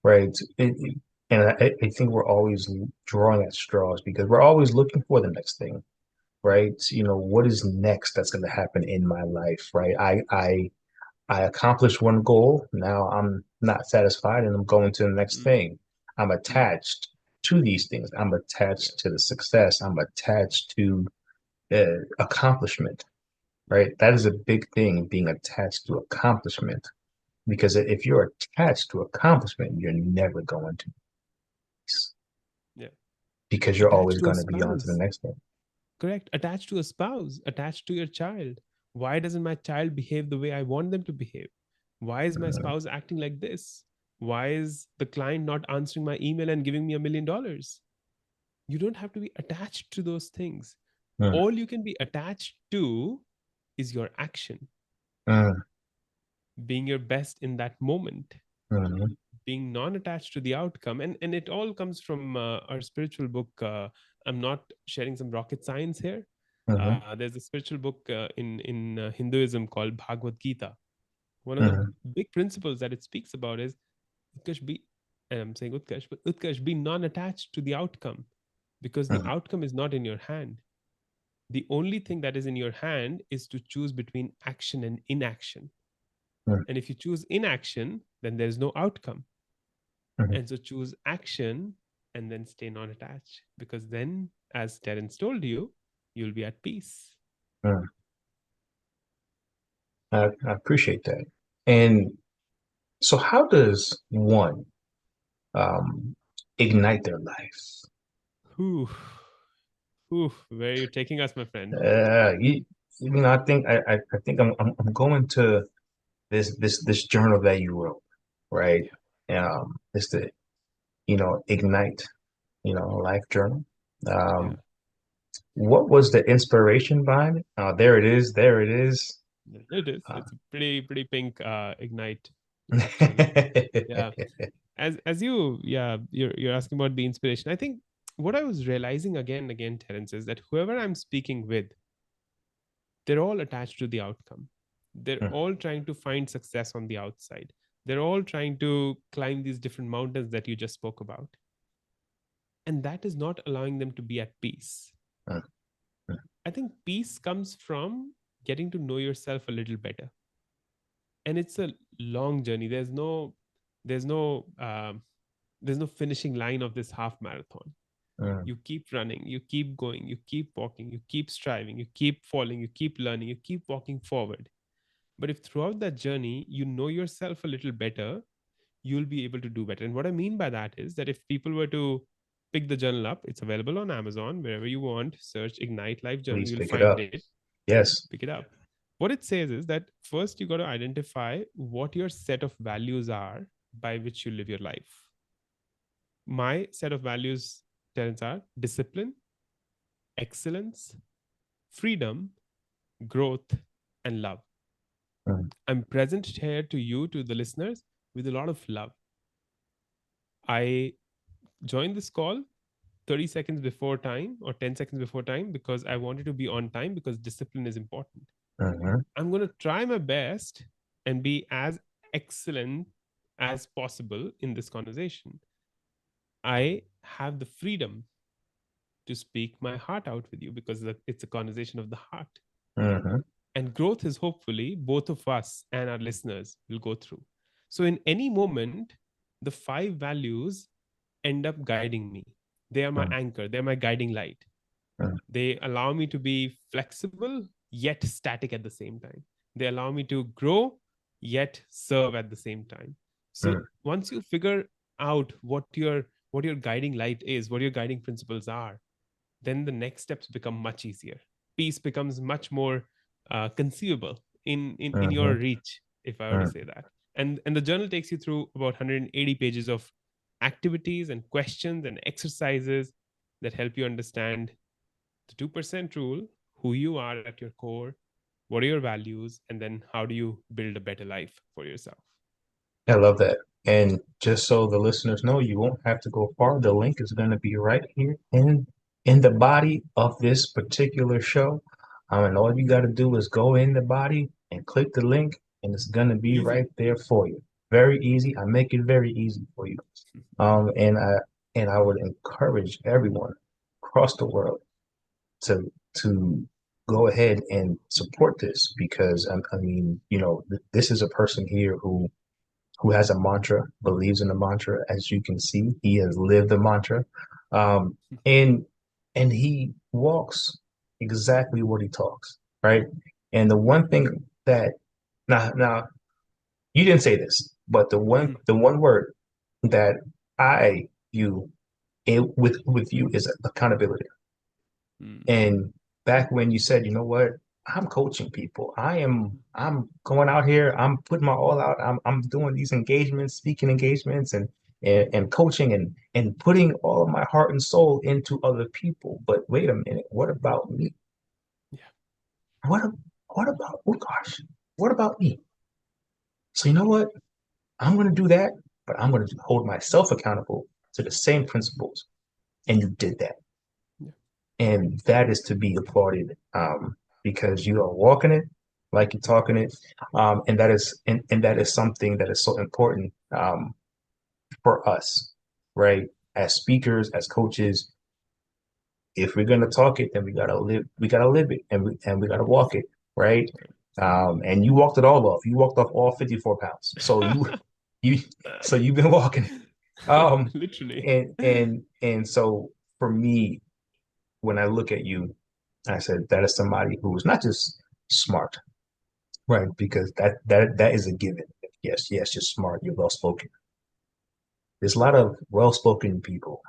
right? And I think we're always drawing at straws because we're always looking for the next thing, right? You know, what is next that's going to happen in my life, right? I accomplished one goal. Now I'm not satisfied and I'm going to the next Mm, thing. I'm mm, attached to these things. I'm yeah, attached to the success. I'm attached to accomplishment, yeah. right? That is a big thing, being attached to accomplishment. Because if you're attached to accomplishment, you're never going to peace Yeah. because you're always Attached to a going to be on to the spouse. next thing. Correct. Attached to a spouse, attached to your child. Why doesn't my child behave the way I want them to behave? Why is my Mm, spouse acting like this? Why is the client not answering my email and giving me $1 million? You don't have to be attached to those things. mm, All you can be attached to is your action, mm, being your best in that moment, mm, being non-attached to the outcome. And it all comes from our spiritual book. I'm not sharing some rocket science here. mm, There's a spiritual book in Hinduism called Bhagavad Gita. One of the mm, big principles that it speaks about is Utkarsh, be, and I'm saying Utkarsh, but Utkarsh, be non-attached to the outcome, because the mm, outcome is not in your hand. The only thing that is in your hand is to choose between action and inaction. mm, And if you choose inaction, then there's no outcome. mm, And so choose action and then stay non attached, because then, as Terence told you, you'll be at peace. mm. I appreciate that. And so, how does one um, ignite their life? Whew, whew, where are you taking us, my friend? I think I think I'm going to this journal that you wrote, right? Yeah, It's the ignite, life journal. yeah. What was the inspiration behind it? There it is. There it is. It is. Uh, It's a pretty pink Ignite life journal. Yeah. As you, yeah, you're asking about the inspiration. I think what I was realizing again and again, Terence, is that whoever I'm speaking with, they're all attached to the outcome. They're Mm, all trying to find success on the outside. They're all trying to climb these different mountains that you just spoke about. And that is not allowing them to be at peace. mm, mm, I think peace comes from getting to know yourself a little better. And it's a long journey. There's no, there's no finishing line of this half marathon. mm, You keep running, you keep going, you keep walking, you keep striving, you keep falling, you keep learning, you keep walking forward. But if throughout that journey you know yourself a little better, you'll be able to do better. And what I mean by that is that if people were to pick the journal up, it's available on Amazon, wherever you want, search Ignite Life Journal, please you'll pick it find up. it. Yes. Pick it up. What it says is that first you got to identify what your set of values are by which you live your life. My set of values, Terence, are discipline, excellence, freedom, growth, and love. Mm, I'm present here to you, to the listeners, with a lot of love. I joined this call 30 seconds before time or 10 seconds before time because I wanted to be on time, because discipline is important. mhm, I'm going to try my best and be as excellent as possible in this conversation. I have the freedom to speak my heart out with you because it's a conversation of the heart. mhm, And growth is hopefully both of us and our listeners will go through. So, in any moment, the five values end up guiding me. They are my mm, anchor, they're my guiding light. mm, They allow me to be flexible yet static at the same time. They allow me to grow yet serve at the same time. So mm, once you figure out what your guiding light is, what your guiding principles are, then the next steps become much easier. Peace becomes much more conceivable in your mhm, reach, if I were to mm, say that. And the journal takes you through about 180 pages of activities and questions and exercises that help you understand the 2% rule, who you are at your core, what are your values, and then how do you build a better life for yourself. I love that. And just so the listeners know, you won't have to go far. The link is going to be right here in the body of this particular show. And all you got to do is go in the body and click the link, and it's going to be Easy. right there for you. Very easy. I make it very easy for you. And I would encourage everyone across the world to go ahead and support this because I mean, this is a person here who has a mantra, believes in the mantra. As you can see, he has lived the mantra, um, and and he walks exactly what he talks, right? And the one thing that now you didn't say this, but the one word that I view with you is accountability. And back when you said, you know what, I'm coaching people. I'm going out here, I'm putting my all out. I'm doing these engagements, speaking engagements and coaching and putting all of my heart and soul into other people. But wait a minute, what about me? Yeah. What what about, oh gosh, what about me? So you know what? I'm gonna do that, but I'm gonna hold myself accountable to the same principles. And you did that. Yeah. And that is to be applauded because you are walking it like you're talking it. And that is something that is so important for us, right? As speakers, as coaches, if we're gonna talk it, then we gotta live it and we gotta walk it, right? And you walked it all off. You walked off all 54 pounds. So you so you've been walking. Literally. And so for me, when I look at you, I said that is somebody who is not just smart, right? Because that is a given. Yes, you're smart, you're well spoken. There's a lot of well spoken people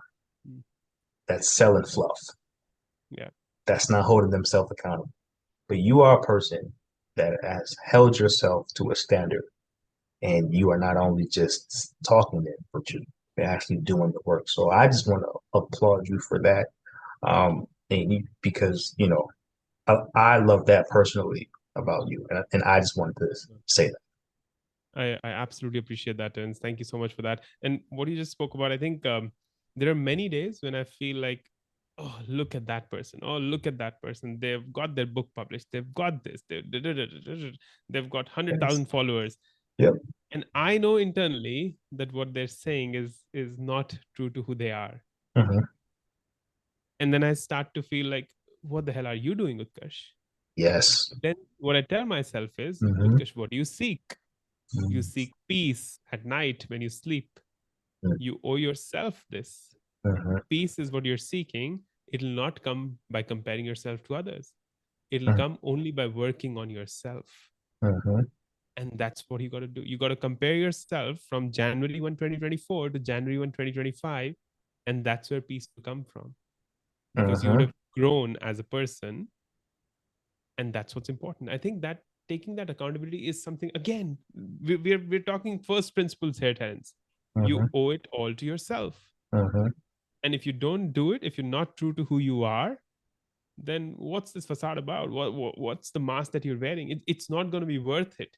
that's selling fluff. Yeah. That's not holding themselves accountable. But you are a person that has held yourself to a standard, and you are not only just talking it, but you're actually doing the work. So I just want to applaud you for that. Because I love that personally about you, and I just wanted to say that. I absolutely appreciate that, and thank you so much for that. And what you just spoke about, I think there are many days when I feel like, oh, look at that person. Oh, look at that person. They've got their book published. They've got this. They've got 100,000 followers. Yep. And I know internally that what they're saying is not true to who they are. Mm-hmm. And then I start to feel like, what the hell are you doing, Utkarsh? Yes. But then what I tell myself is, Mm-hmm. Utkarsh, what do you seek? You seek peace at night when you sleep. You owe yourself this. Mm-hmm. Peace is what you're seeking. It'll not come by comparing yourself to others. It'll come only by working on yourself. Mm-hmm. And that's what you got to do. You got to compare yourself from January 1, 2024 to January 1, 2025. And that's where peace will come from. Because you would have grown as a person. And that's what's important. I think that taking that accountability is something, again, we're talking first principles here, Terence. You owe it all to yourself. And if you don't do it, if you're not true to who you are, then what's this facade about? What's the mask that you're wearing? It's not going to be worth it.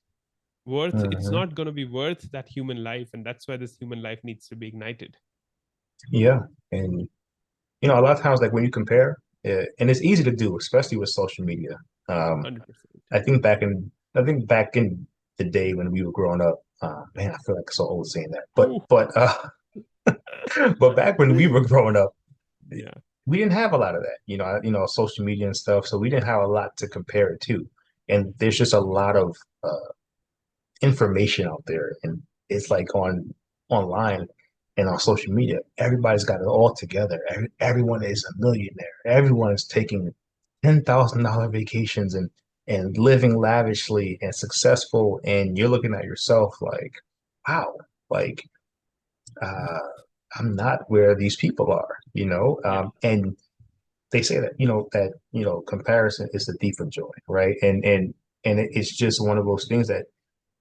It's not going to be worth that human life. And that's why this human life needs to be ignited. Yeah. And, a lot of times, like when you compare, and it's easy to do, especially with social media. 100%. I think back in the day when we were growing up, man, I feel like so old saying that, but back when we were growing up, Yeah. we didn't have a lot of that, social media and stuff. So we didn't have a lot to compare it to. And there's just a lot of information out there. And it's like online and on social media, everybody's got it all together. Everyone is a millionaire. Everyone is taking $10,000 vacations and living lavishly and successful. And you're looking at yourself like, wow, like I'm not where these people are, and they say that, comparison is the thief of joy, right? And it's just one of those things that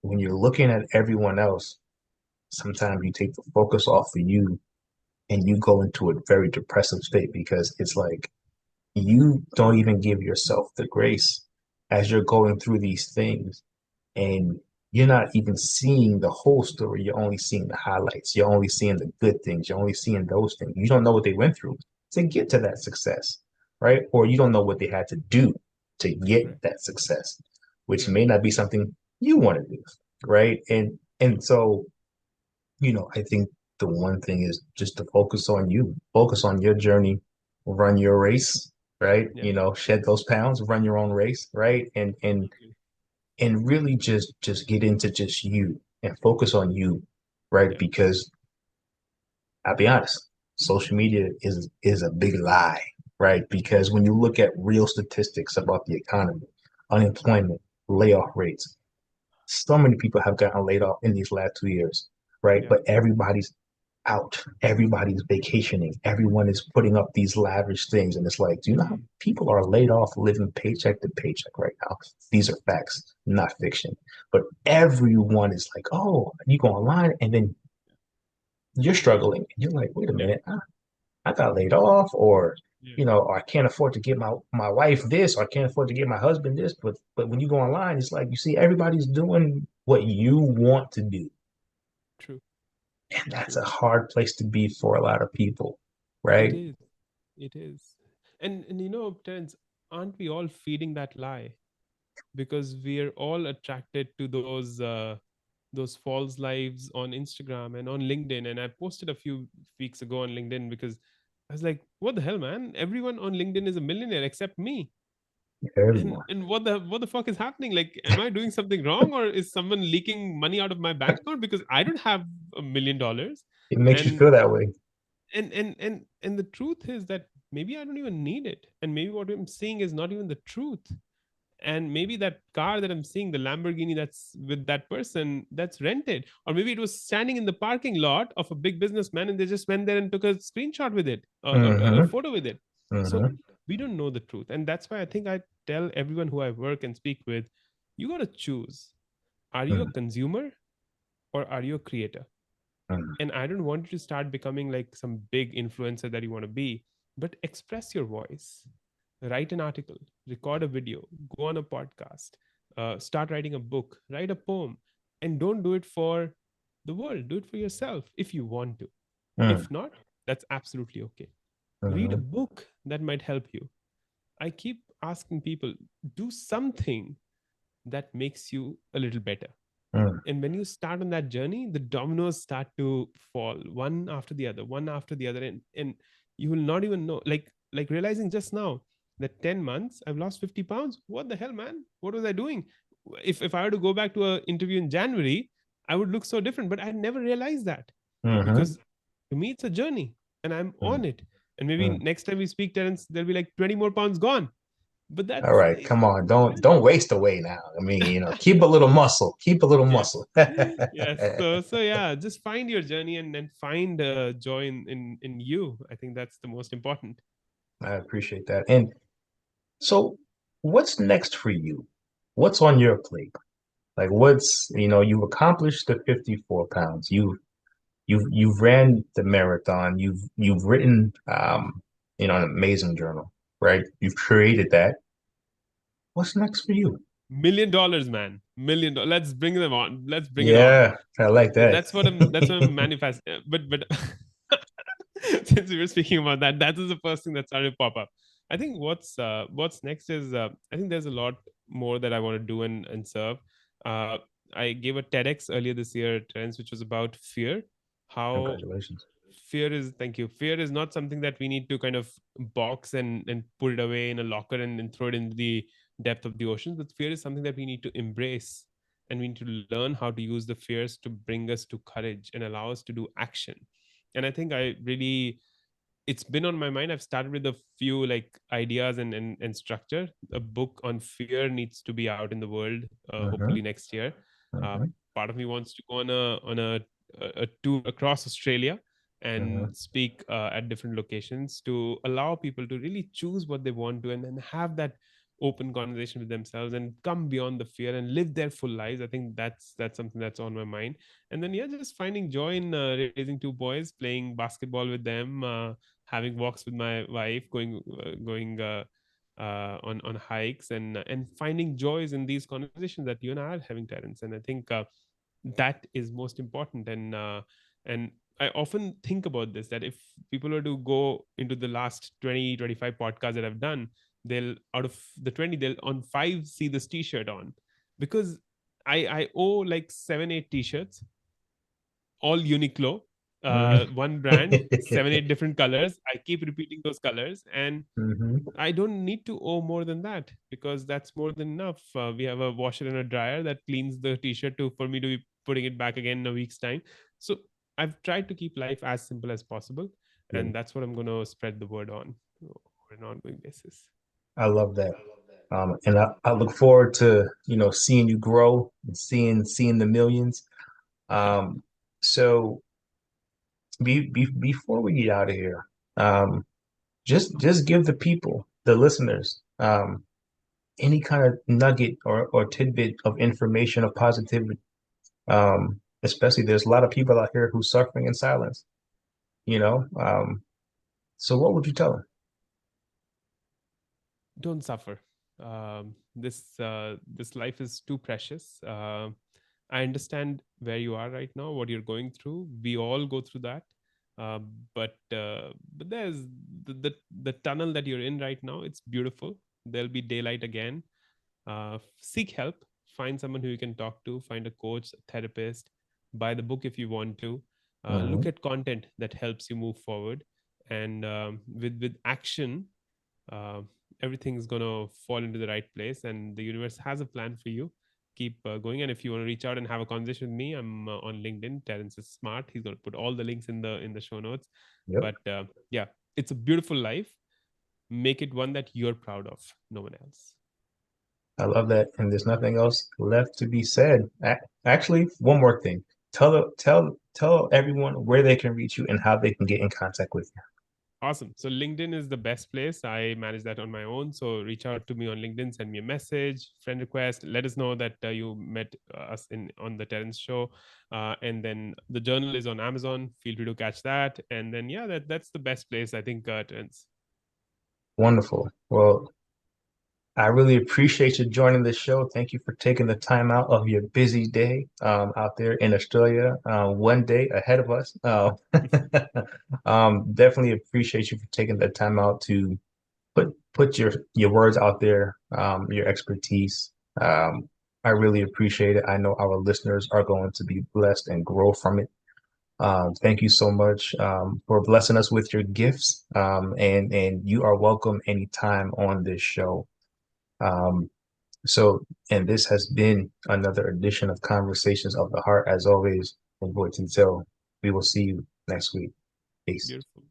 when you're looking at everyone else sometimes you take the focus off of you and you go into a very depressive state because it's like you don't even give yourself the grace as you're going through these things, and you're not even seeing the whole story. You're only seeing the highlights. You're only seeing the good things. You're only seeing those things. You don't know what they went through to get to that success, right? Or you don't know what they had to do to Right. get that success, which Yeah. may not be something you want to do, right? And so, I think the one thing is just to focus on you, focus on your journey, run your race, right? Yeah. Shed those pounds, run your own race, right? Absolutely. And really just get into just you and focus on you, right? Yeah. Because I'll be honest, social media is a big lie, right? Because when you look at real statistics about the economy, unemployment, layoff rates, so many people have gotten laid off in these last 2 years, right? Yeah. But everybody's out, everybody's vacationing, everyone is putting up these lavish things. And it's like, do you know how Mm. people are laid off living paycheck to paycheck right now? These are facts, not fiction. But everyone is like, oh, you go online and then you're struggling. And you're like, wait a Yeah. minute, I got laid off, or Yeah. or I can't afford to get my wife this, or I can't afford to get my husband this. But when you go online, it's like you see everybody's doing what you want to do. True. And that's True. a hard place to be for a lot of people, It right? is. It is. And Terence, aren't we all feeding that lie? Because we're all attracted to those false lives on Instagram and on LinkedIn. And I posted a few weeks ago on LinkedIn because I was like, what the hell, man? Everyone on LinkedIn is a millionaire except me. And Everyone. and what the fuck is happening? Like, am I doing something wrong, or is someone leaking money out of my bank account because I don't have $1 million? It makes you And feel that way. and the truth is that maybe I don't even need it, and maybe what I'm seeing is not even the truth. And maybe that car that I'm seeing, the Lamborghini that's with that person, that's rented, or maybe it was standing in the parking lot of a big businessman and they just went there and took a screenshot with it, a Mm-hmm. photo with it. So Mm-hmm. we don't know the truth, and that's why I think I tell everyone who I work and speak with, you got to choose: are you a consumer or are you a creator? Mm-hmm. And I don't want you to start becoming like some big influencer that you want to be, but express your voice. Write an article, record a video, go on a podcast, start writing a book, write a poem, and don't do it for the world. Do it for yourself if you want to. If not, that's absolutely okay. Read a Mm-hmm. book that might help you. I keep asking people, do something that makes you a little better. Mm-hmm. And when you start on that journey, the dominoes start to fall one after the other, one after the other. And you will not even know, like realizing just now that 10 months I've lost 50 pounds. What the hell, man? What was I doing? If I were to go back to an interview in January, I would look so different. But I never realized that, Mm-hmm. because to me it's a journey and I'm on it. And maybe Mm-hmm. next time we speak, Terence, there'll be like 20 more pounds gone. But All that's right, come on, don't waste away now. I mean, keep a little muscle, keep a little yes. muscle. Yes. So yeah, just find your journey and find joy in you. I think that's the most important. I appreciate that. And so, what's next for you? What's on your plate? Like, you've accomplished the 54 pounds. You've ran the marathon. You've written, an amazing journal, right? You've created that. What's next for you? $1 million, man. $1 million. Let's bring them on. Let's bring it on. Yeah, I like that. That's what I'm manifest. But since we were speaking about that, that is the first thing that started to pop up. I think what's next is I think there's a lot more that I want to do and serve. Uh, I gave a TEDx earlier this year, Terence, which was about fear. How Congratulations. fear is thank you fear is not something that we need to kind of box and put it away in a locker and throw it into the depth of the ocean, but fear is something that we need to embrace, and we need to learn how to use the fears to bring us to courage and allow us to do action. And I think I really, it's been on my mind. I've started with a few like ideas and structure. A book on fear needs to be out in the world, Mm-hmm. hopefully next year. uh, Mm-hmm. Part of me wants to go on a tour across Australia Mm-hmm. and speak at different locations to allow people to really choose what they want to, and then have that open conversation with themselves and come beyond the fear and live their full lives. I think that's something that's on my mind. And then yeah, just finding joy in raising two boys, playing basketball with them, having walks with my wife, going on hikes, and finding joys in these conversations that you and I are having, Terence. And I think that is most important. And I often think about this, that if people were to go into the last 20-25 podcasts that I've done, they'll, out of the 20, they'll on 5 see this t-shirt on, because I owe like 7-8 t-shirts, all Uniqlo, Mm. one brand, 7-8 different colors. I keep repeating those colors, and Hmm. I don't need to owe more than that, because that's more than enough. We have a washer and a dryer that cleans the t-shirt to for me to be putting it back again in a week's time. So I've tried to keep life as simple as possible, Yeah, and that's what I'm going to spread the word on an ongoing basis. I love that. And I look forward to, seeing you grow and seeing the millions. Um, so before we get out of here, um, just give the people, the listeners, any kind of nugget or tidbit of information of positivity. Especially there's a lot of people out here who suffering in silence, you know. So what would you tell them? Don't suffer. This life is too precious. I understand where you are right now, what you're going through. We all go through that. Uh, but there's the tunnel that you're in right now. It's beautiful. There'll be daylight again. Seek help. Find someone who you can talk to. Find a coach, a therapist. Buy the book if you want to. Look Mhm. at content that helps you move forward. And with action, uh, everything's gonna fall into the right place, and the universe has a plan for you. Keep going. And if you want to reach out and have a conversation with me, I'm on LinkedIn. Terence is smart. He's gonna put all the links in the show notes. Yep, But yeah, it's a beautiful life. Make it one that you're proud of, no one else. I love that, and there's nothing else left to be said. Actually, one more thing. Tell everyone where they can reach you and how they can get in contact with you. Awesome. So LinkedIn is the best place. I manage that on my own. So reach out to me on LinkedIn, send me a message, friend request. Let us know that you met us in on the Terence show. And then the journal is on Amazon. Feel free to catch that. And then yeah, that's the best place, I think, Terence. Wonderful. Well, I really appreciate you joining the show. Thank you for taking the time out of your busy day out there in Australia, one day ahead of us. Definitely appreciate you for taking the time out to put your words out there, your expertise. I really appreciate it. I know our listeners are going to be blessed and grow from it. Thank you so much for blessing us with your gifts. And you are welcome anytime on this show. Um, and this has been another edition of Conversations of the Heart. As always, from Voice and Tell, we will see you next week. Peace. Beautiful.